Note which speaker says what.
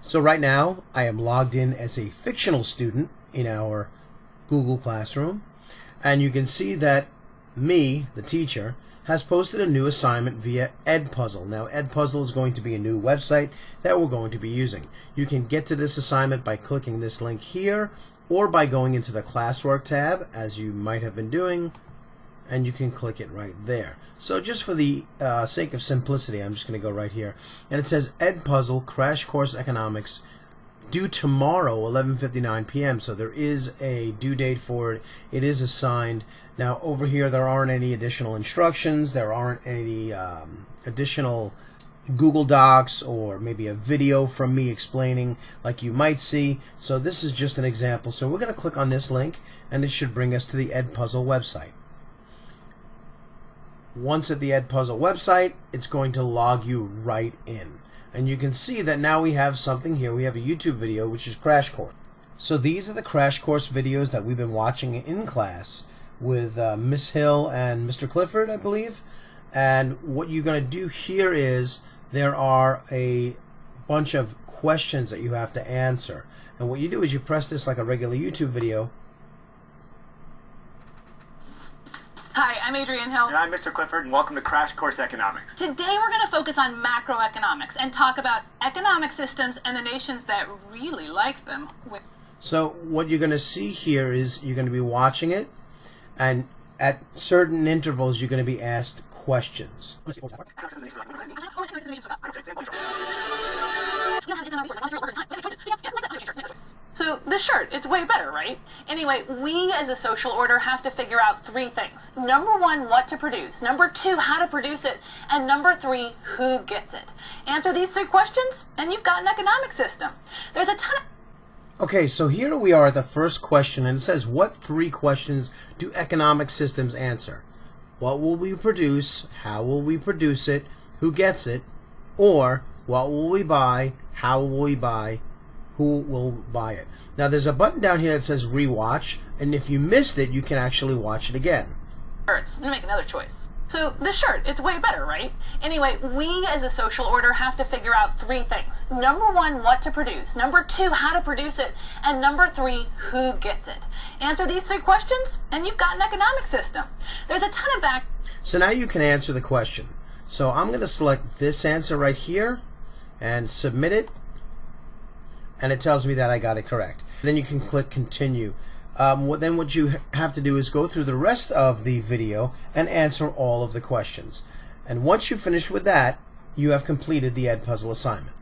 Speaker 1: So right now I am logged in as a fictional student in our Google Classroom, and you can see that me, the teacher, has posted a new assignment via Edpuzzle. Now Edpuzzle is going to be a new website that we're going to be using. You can get to this assignment by clicking this link here or by going into the classwork tab, as you might have been doing, and you can click it right there. So just for the sake of simplicity, I'm just going to go right here, and it says Edpuzzle Crash Course Economics due tomorrow 11:59 p.m. So there is a due date for it. It is assigned. Now over here there aren't any additional instructions, there aren't any additional Google Docs or maybe a video from me explaining like you might see. So this is just an example. So we're going to click on this link and it should bring us to the Edpuzzle website. Once at the Edpuzzle website, it's going to log you right in. And you can see that now we have something here. We have a YouTube video which is Crash Course. So these are the Crash Course videos that we've been watching in class with Miss Hill and Mr. Clifford, I believe. And what you're going to do here is there are a bunch of questions that you have to answer. And what you do is you press this like a regular YouTube video.
Speaker 2: Hi, I'm Adrienne Hill.
Speaker 3: And I'm Mr. Clifford, and welcome to Crash Course Economics.
Speaker 2: Today we're going to focus on macroeconomics and talk about economic systems and the nations that really like them.
Speaker 1: So what you're going to see here is you're going to be watching it, and at certain intervals you're going to be asked questions.
Speaker 2: So this shirt, it's way better, right? Anyway, we as a social order have to figure out three things. Number one, what to produce. Number two, how to produce it. And number three, who gets it. Answer these three questions and you've got an economic system. There's a ton of...
Speaker 1: Okay, so here we are at the first question, and it says, what three questions do economic systems answer? What will we produce? How will we produce it? Who gets it? Or what will we buy? How will we buy? Who will buy it? Now there's a button down here that says rewatch, and if you missed it, you can actually watch it again.
Speaker 2: I'm gonna make another choice. So this shirt, it's way better, right? Anyway, we as a social order have to figure out three things. Number one, what to produce. Number two, how to produce it. And number three, who gets it. Answer these three questions and you've got an economic system. There's a ton of
Speaker 1: So now you can answer the question. So I'm going to select this answer right here and submit it, and it tells me that I got it correct. Then you can click continue. Then what you have to do is go through the rest of the video and answer all of the questions. And once you finish with that, you have completed the Edpuzzle assignment.